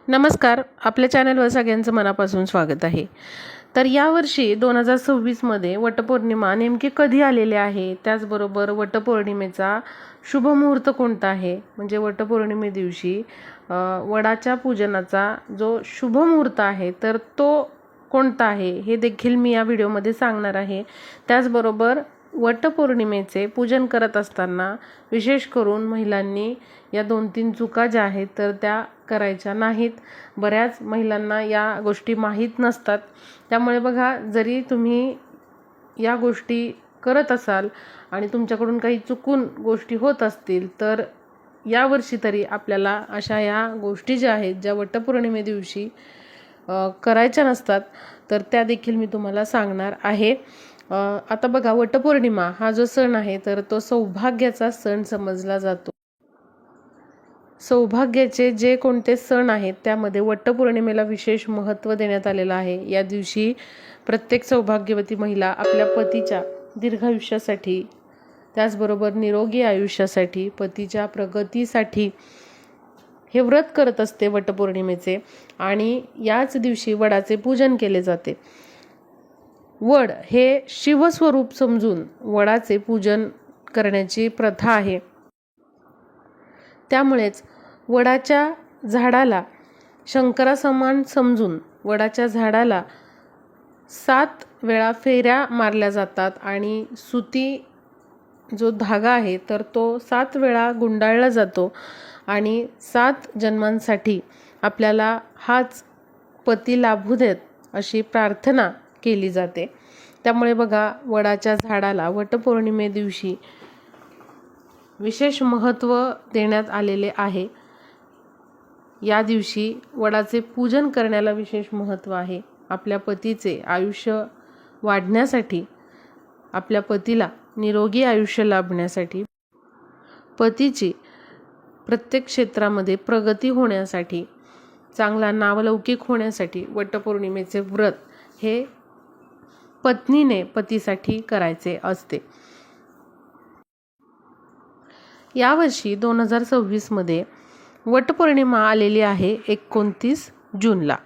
नमस्कार, आपल्या चॅनलवर सगळ्यांचं मनापासून स्वागत आहे। तर यावर्षी 2026मध्ये वटपौर्णिमा नेमकी कधी आलेली आहे, त्याचबरोबर वटपौर्णिमेचा शुभ मुहूर्त कोणता आहे, म्हणजे वटपौर्णिमे दिवशी वडाच्या पूजनाचा जो शुभ मुहूर्त आहे तर तो कोणता आहे हे देखील मी या व्हिडिओमध्ये सांगणार आहे। त्याचबरोबर वटपौर्णिमेचे पूजन करत असताना विशेष करून महिलांनी या 2-3 चुका ज्या आहेत तर त्या करायच्या नाहीत। बऱ्याच महिलांना या गोष्टी माहीत नसतात, त्यामुळे बघा, जरी तुम्ही या गोष्टी करत असाल आणि तुमच्याकडून काही चुकून गोष्टी होत असतील तर यावर्षी तरी आपल्याला अशा या गोष्टी ज्या आहेत, ज्या वटपौर्णिमे दिवशी करायच्या नसतात, तर त्या देखील मी तुम्हाला सांगणार आहे। आता बघा, वटपौर्णिमा हा जो सण आहे तर तो सौभाग्याचा सण समजला जातो। सौभाग्याचे जे कोणते सण आहेत त्यामध्ये वटपौर्णिमेला विशेष महत्त्व देण्यात आलेलं आहे। या दिवशी प्रत्येक सौभाग्यवती महिला आपल्या पतीच्या दीर्घायुष्यासाठी, त्याचबरोबर निरोगी आयुष्यासाठी, पतीच्या प्रगतीसाठी हे व्रत करत असते वटपौर्णिमेचे, आणि याच दिवशी वडाचे पूजन केले जाते। वड हे शिवस्वरूप समजून वडाचे पूजन करण्याची प्रथा आहे। त्यामुळेच वडाच्या झाडाला शंकरासमान समजून वडाच्या झाडाला 7 वेळा फेऱ्या मारल्या जातात आणि सुती जो धागा आहे तर तो 7 वेळा गुंडाळला जातो आणि 7 जन्मांसाठी आपल्याला हाच पती लाभू देत अशी प्रार्थना केली जाते। त्यामुळे बघा, वडाच्या झाडाला वटपौर्णिमे दिवशी विशेष महत्त्व देण्यात आलेले आहे। या दिवशी वडाचे पूजन करण्याला विशेष महत्त्व आहे। आपल्या पतीचे आयुष्य वाढण्यासाठी, आपल्या पतीला निरोगी आयुष्य लाभण्यासाठी, पतीची प्रत्येक क्षेत्रामध्ये प्रगती होण्यासाठी, चांगला नावलौकिक होण्यासाठी वटपौर्णिमेचे व्रत हे पत्नीने पतीसाठी करायचे असते। यावर्षी 2026मध्ये वटपौर्णिमा आलेली आहे 29 जूनला।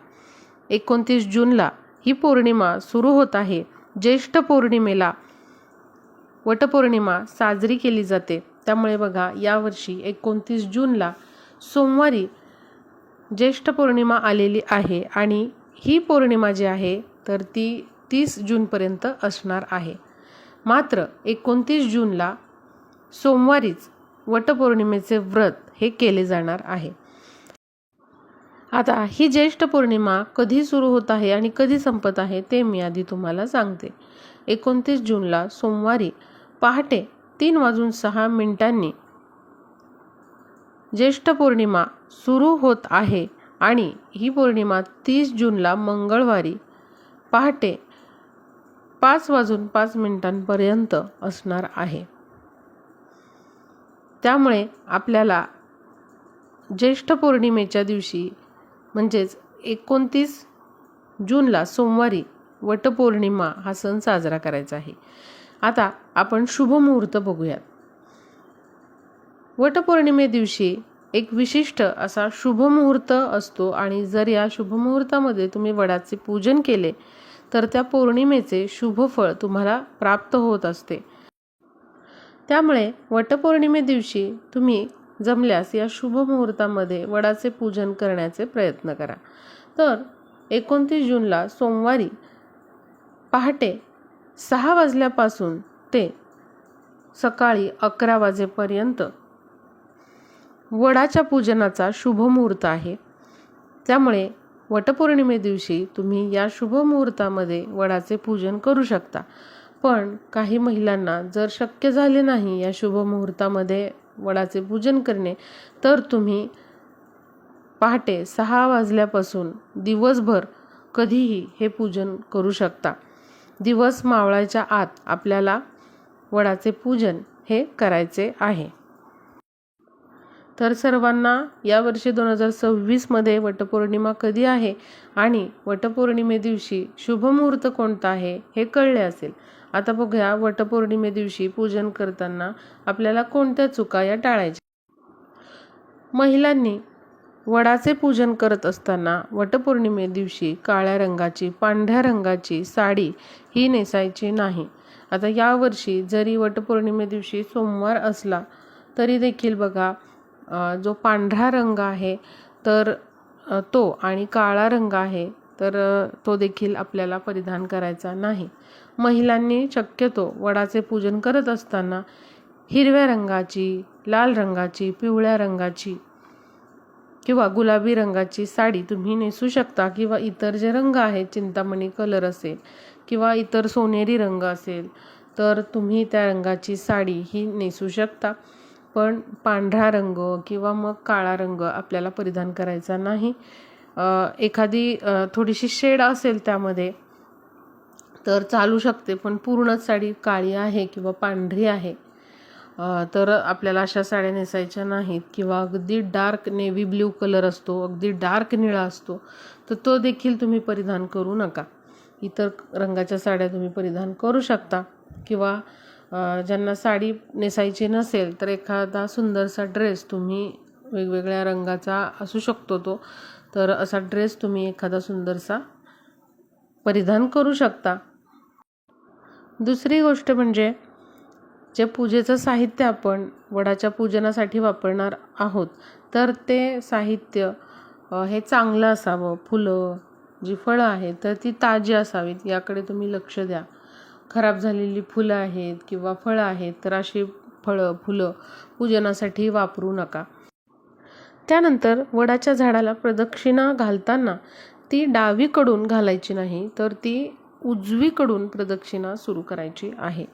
29 जूनला ही पौर्णिमा सुरू होत आहे। ज्येष्ठ पौर्णिमेला वटपौर्णिमा साजरी केली जाते। त्यामुळे बघा, यावर्षी 29 जूनला सोमवारी ज्येष्ठ पौर्णिमा आलेली आहे आणि ही पौर्णिमा जी आहे तर ती 30 जूनपर्यंत असणार आहे। मात्र 29 जूनला सोमवारीच वटपौर्णिमेचे व्रत हे केले जाणार आहे। आता ही ज्येष्ठ पौर्णिमा कधी सुरू होत आहे आणि कधी संपत आहे ते मी आधी तुम्हाला सांगते। 29 जूनला सोमवारी पहाटे 3:06 ज्येष्ठ पौर्णिमा सुरू होत आहे आणि ही पौर्णिमा 30 जूनला मंगळवारी पहाटे 5:05 पर्यंत असणार आहे। त्यामुळे आपल्याला ज्येष्ठ पौर्णिमेच्या दिवशी म्हणजेच 29 जूनला सोमवारी वटपौर्णिमा हा सण साजरा करायचा आहे। आता आपण शुभ मुहूर्त बघूयात। वटपौर्णिमे दिवशी एक विशिष्ट असा शुभ मुहूर्त असतो आणि जर या शुभ मुहूर्तामध्ये तुम्ही वडाचे पूजन केले तर त्या पौर्णिमेचे शुभ फळ तुम्हाला प्राप्त होत असते। त्यामुळे वटपौर्णिमे दिवशी तुम्ही जमल्यास या शुभ मुहूर्तामध्ये वडाचे पूजन करण्याचे प्रयत्न करा। तर 29 जूनला सोमवारी पहाटे 6 वाजल्यापासून ते सकाळी 11 वाजेपर्यंत वडाच्या पूजनाचा शुभ मुहूर्त आहे। त्यामुळे वटपौर्णिमे दिवशी तुम्ही या शुभ मुहूर्तामध्ये वडाचे पूजन करू शकता। पण काही महिलांना जर शक्य झाले नाही या शुभ मुहूर्तामध्ये वडाचे पूजन करणे, तर तुम्ही पहाटे 6 वाजल्यापासून दिवसभर कधीही हे पूजन करू शकता। दिवस मावळायच्या आत आपल्याला वडाचे पूजन हे करायचे आहे। तर सर्वांना यावर्षी 2026मध्ये वटपौर्णिमा कधी आहे आणि वटपौर्णिमे दिवशी शुभ मुहूर्त कोणता आहे हे कळले असेल। आता बघूया, वटपौर्णिमे दिवशी पूजन करताना आपल्याला कोणत्या चुका या टाळायच्या। महिलांनी वडाचे पूजन करत असताना वटपौर्णिमे दिवशी काळ्या रंगाची, पांढऱ्या रंगाची साडी ही नेसायची नाही. आता यावर्षी जरी वटपौर्णिमे दिवशी सोमवार असला तरी देखील बघा जो पांढरा रंग आहे तर तो आणि काळा रंग आहे तर तो देखील आपल्याला परिधान करायचा नाही. महिलांनी शक्यतो वडाचे पूजन करत असताना हिरव्या रंगाची, लाल रंगाची, पिवळ्या रंगाची किंवा गुलाबी रंगाची साडी तुम्ही नेसू शकता किंवा इतर जे रंग आहेत, चिंतामणी कलर असेल किंवा इतर सोनेरी रंग असेल तर तुम्ही त्या रंगाची साडी ही नेसू शकता. पण पांढरा रंग किंवा मग काळा रंग आपल्याला परिधान करायचा नाही. एखादी थोडीशी शेड असेल त्यामध्ये तर चालू शकते, पण पूर्णच साडी काळी आहे किंवा पांढरी आहे तर आपल्याला अशा साड्या नेसायच्या नाहीत. किंवा अगदी डार्क नेव्ही ब्ल्यू कलर असतो, अगदी डार्क निळा असतो तर तो देखील तुम्ही परिधान करू नका. इतर रंगाच्या साड्या तुम्ही परिधान करू शकता. किंवा ज्यांना साडी नेसायची नसेल तर एखादा सुंदरसा ड्रेस तुम्ही वेगवेगळ्या रंगाचा असू शकतो तो, तर असा ड्रेस तुम्ही एखादा सुंदरसा परिधान करू शकता. दुसरी गोष्ट म्हणजे जे पूजेचं साहित्य आपण वडाच्या पूजनासाठी वापरणार आहोत तर ते साहित्य हे चांगलं असावं. फुलं, जी फळं आहेत तर ती ताजी असावीत याकडे तुम्ही लक्ष द्या. खराब झालेली फुलं आहेत किंवा फळं आहेत तर अशी फुलं पूजनासाठी वापरू नका. त्यानंतर वडाच्या झाडाला प्रदक्षिणा घालताना ती डावीकडून घालायची नाही तर ती उजवीकडून प्रदक्षिणा सुरू करायची आहे.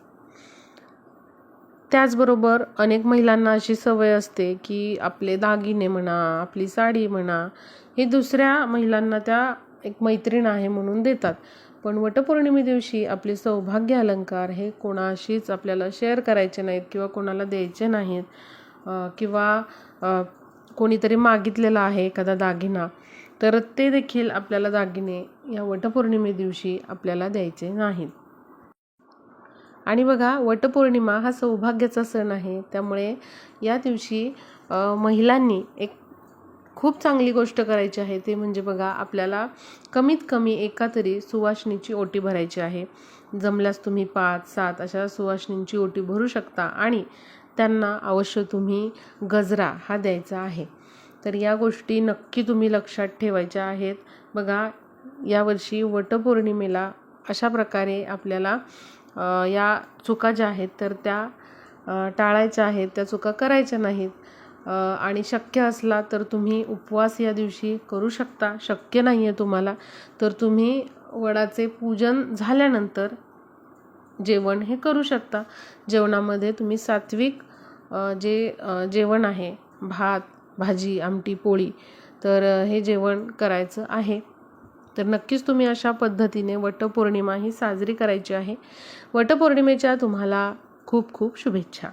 त्याचबरोबर अनेक महिलांना अशी सवय असते की आपले दागिने म्हणा, आपली साडी म्हणा हे दुसऱ्या महिलांना त्या एक मैत्रीण आहे म्हणून देतात. पण वटपौर्णिमे दिवशी आपले सौभाग्य अलंकार हे कोणाशीच आपल्याला शेअर करायचे नाहीत किंवा कोणाला द्यायचे नाहीत. किंवा कोणीतरी मागितलेला आहे एखादा दागिना तर ते देखील आपल्याला दागिने या वटपौर्णिमे दिवशी आपल्याला द्यायचे नाहीत. आणि बघा, वटपौर्णिमा हा सौभाग्याचा सण आहे, त्यामुळे या दिवशी महिलांनी एक खूप चांगली गोष्ट करायची आहे. ते म्हणजे बघा, आपल्याला कमीत कमी एका तरी सुवासिनीची ओटी भरायची आहे. जमल्यास तुम्ही 5-7 अशा सुवासिनींची ओटी भरू शकता आणि त्यांना अवश्य तुम्ही गजरा हा द्यायचा आहे. तर या गोष्टी नक्की तुम्ही लक्षात ठेवायच्या आहेत. बघा, यावर्षी वटपौर्णिमेला अशा प्रकारे आपल्याला या चुका ज्या आहेत तर त्या टाळायच्या आहेत, त्या चुका करायच्या नाहीत. आणि शक्य असला तर तुम्ही उपवास या दिवशी करू शकता. शक्य नाही आहे तुम्हाला तर तुम्ही वडाचे पूजन झाल्यानंतर जेवण हे करू शकता. जेवणामध्ये तुम्ही सात्विक जे जेवण आहे, भात, भाजी, आमटी, पोळी, तर हे जेवण करायचं आहे. तर नक्कीच तुम्ही अशा पद्धतीने वटपौर्णिमा ही साजरी करायची आहे. वटपौर्णिमेच्या तुम्हाला खूप खूप शुभेच्छा.